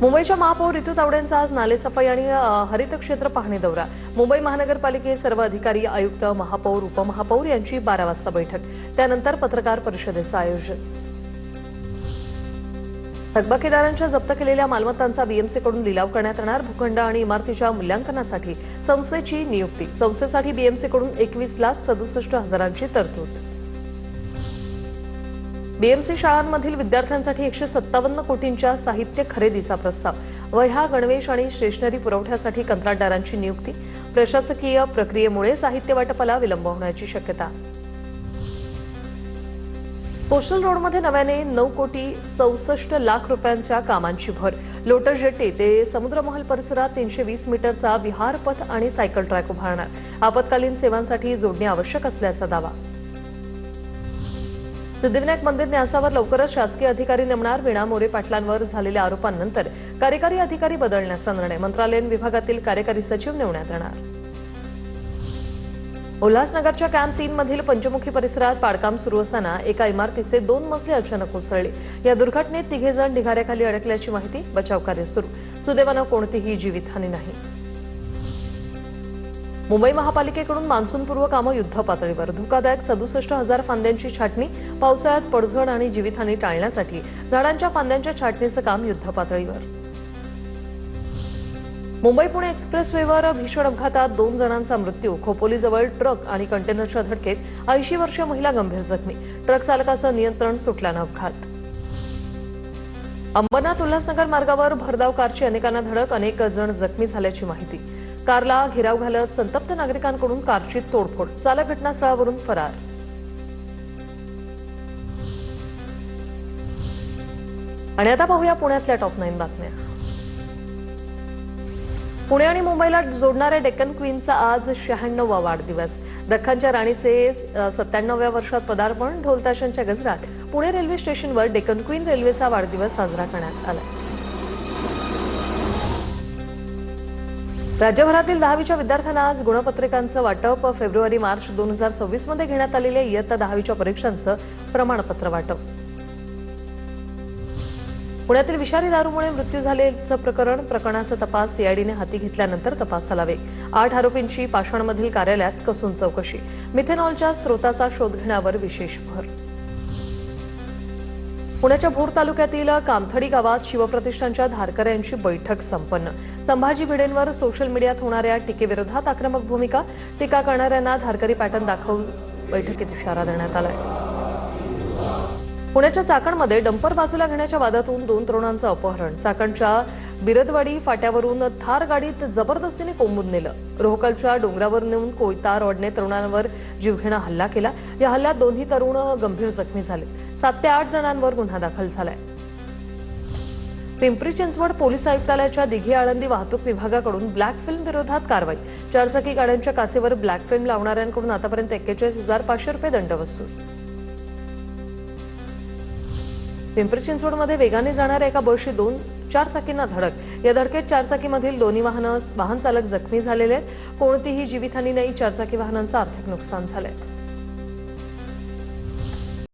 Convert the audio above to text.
मुंबईच्या महापौर ऋतू तावडेंचा आज नालेसफाई आणि हरित क्षेत्र पाहणी दौरा। मुंबई महानगरपालिकेचे सर्व अधिकारी, आयुक्त, महापौर, उपमहापौर यांची 12 वाजता बैठक। त्यानंतर पत्रकार परिषदेचं आयोजन। थकबाकीदारांच्या जप्त केलेल्या मालमत्तांचा बीएमसीकडून लिलाव करण्यात येणार। भूखंड आणि इमारतीच्या मूल्यांकनासाठी संस्थेची नियुक्ती। संस्थेसाठी बीएमसीकडून 21,67,000ची तरतूद। बीएमसी शाळांमधील विद्यार्थ्यांसाठी 157 कोटींच्या साहित्य खरेदीचा प्रस्ताव। वह्या, गणवेश आणि स्टेशनरी पुरवठ्यासाठी कंत्राटदारांची नियुक्ती। प्रशासकीय प्रक्रियेमुळे साहित्य वाटपाला विलंब होण्याची शक्यता। कोस्टल रोडमध्ये नव्याने 9,64,00,000 रुपयांच्या कामांची भर। लोटस जेटी ते समुद्रमहल परिसरात 320 मीटरचा विहारपथ आणि सायकल ट्रॅक उभारणार। आपत्कालीन सेवांसाठी जोडणी आवश्यक असल्याचा दावा। सिद्धिविनायक मंदिर न्यासावर लवकरच शासकीय अधिकारी नेमणार। वीणा मोरे पाटलांवर झालेल्या आरोपांनंतर कार्यकारी अधिकारी बदलण्याचा निर्णय। मंत्रालयीन विभागातील कार्यकारी सचिव नेमण्यात येणार। उल्हासनगरच्या कॅम्प 3 मधील पंचमुखी परिसरात पाडकाम सुरू असताना एका इमारतीचे 2 मजले अचानक कोसळले। या दुर्घटनेत 3 जण ढिगाऱ्याखाली अडकल्याची माहिती। बचावकार्य सुरू। सुदैवानं कोणतीही जीवितहानी नाही। मुंबई महापालिकेकडून मान्सूनपूर्व कामं युद्धपातळीवर। धोकादायक 67,000 फांद्यांची छाटणी। पावसाळ्यात पडझड आणि जीवितहानी टाळण्यासाठी झाडांच्या फांद्यांच्या छाटणीचं काम युद्धपातळीवर। मुंबई-पुणे एक्सप्रेसवेवर भीषण अपघातात 2 जणांचा मृत्यू। खोपोलीजवळ ट्रक आणि कंटेनरच्या धडकेत 80 वर्षीय महिला गंभीर जखमी। ट्रक चालकाचं नियंत्रण सुटल्यानं अपघात। अंबरनाथ उल्हासनगर मार्गावर भरधाव कारची अनेकांना धडक। अनेक जण जखमी झाल्याची माहिती। कारला घेराव घालत संतप्त नागरिकांकडून कारची तोडफोड। चालक घटनास्थळावरून फरार। आणि आता पाहूया पुण्यातल्या टॉप 9 बातम्या। पुणे आणि मुंबईला जोडणाऱ्या डेक्कन क्वीनचा आज 96वा वाढदिवस। दख्खनच्या राणीचे 97व्या वर्षात पदार्पण। ढोलताशांच्या गजरात पुणे रेल्वे स्टेशनवर डेक्कन क्वीन रेल्वेचा वाढदिवस साजरा करण्यात आला। राज्यभरातील 10वीच्या विद्यार्थ्यांना आज गुणपत्रिकांचं वाटप। फेब्रुवारी-मार्च 2026 मध्ये घेण्यात आलेल्या इयत्ता 10वीच्या परीक्षांचं प्रमाणपत्र वाटप। पुण्यातील विषारी दारूमुळे मृत्यू झाल्याचं प्रकरणाचा तपास सीआयडीने हाती घेतल्यानंतर तपासाला वेग। 8 आरोपींची पाषाणमधील कार्यालयात कसून चौकशी। मिथेनॉलच्या स्रोताचा शोध घेण्यावर विशेष भर। पुण्याच्या भोर तालुक्यातील कामथडी गावात शिवप्रतिष्ठानच्या धारकऱ्यांची बैठक संपन्न। संभाजी भिडेंवर सोशल मीडियात होणाऱ्या टीकेविरोधात आक्रमक भूमिका। टीका करणाऱ्यांना धारकरी पॅटर्न दाखवून बैठकीत इशारा देण्यात आलाय। पुण्याच्या चाकणमध्ये डंपर बाजूला घेण्याच्या वादातून 2 तरुणांचं अपहरण। चाकणच्या बिरदवाडी फाट्यावरून थार गाडीत जबरदस्तीने कोंबून नेलं। रोहकलच्या डोंगरावर नेऊन कोयता रॉडने तरुणांवर जीवघेणा हल्ला केला। या हल्ल्यात 2ही तरुण गंभीर जखमी झाले। 7 ते 8 जणांवर गुन्हा दाखल झालाय। पिंपरी चिंचवड पोलीस आयुक्तालयाच्या दिघी आळंदी वाहतूक विभागाकडून ब्लॅक फिल्म विरोधात कारवाई। 4 चाकी गाड्यांच्या काचेवर ब्लॅक फिल्म लावणाऱ्यांकडून आतापर्यंत 41,500 रुपये दंड वसूल। पिंपरी चिंचवडमध्ये वेगाने जाणाऱ्या एका बसची 2 4-चाकींना धडक। या धडकेत 4 चाकीमधील 2 वाहन चालक जखमी झालेले आहेत। कोणतीही जीवितहानी नाही। 4 चाकी वाहनांचं आर्थिक नुकसान झालंय।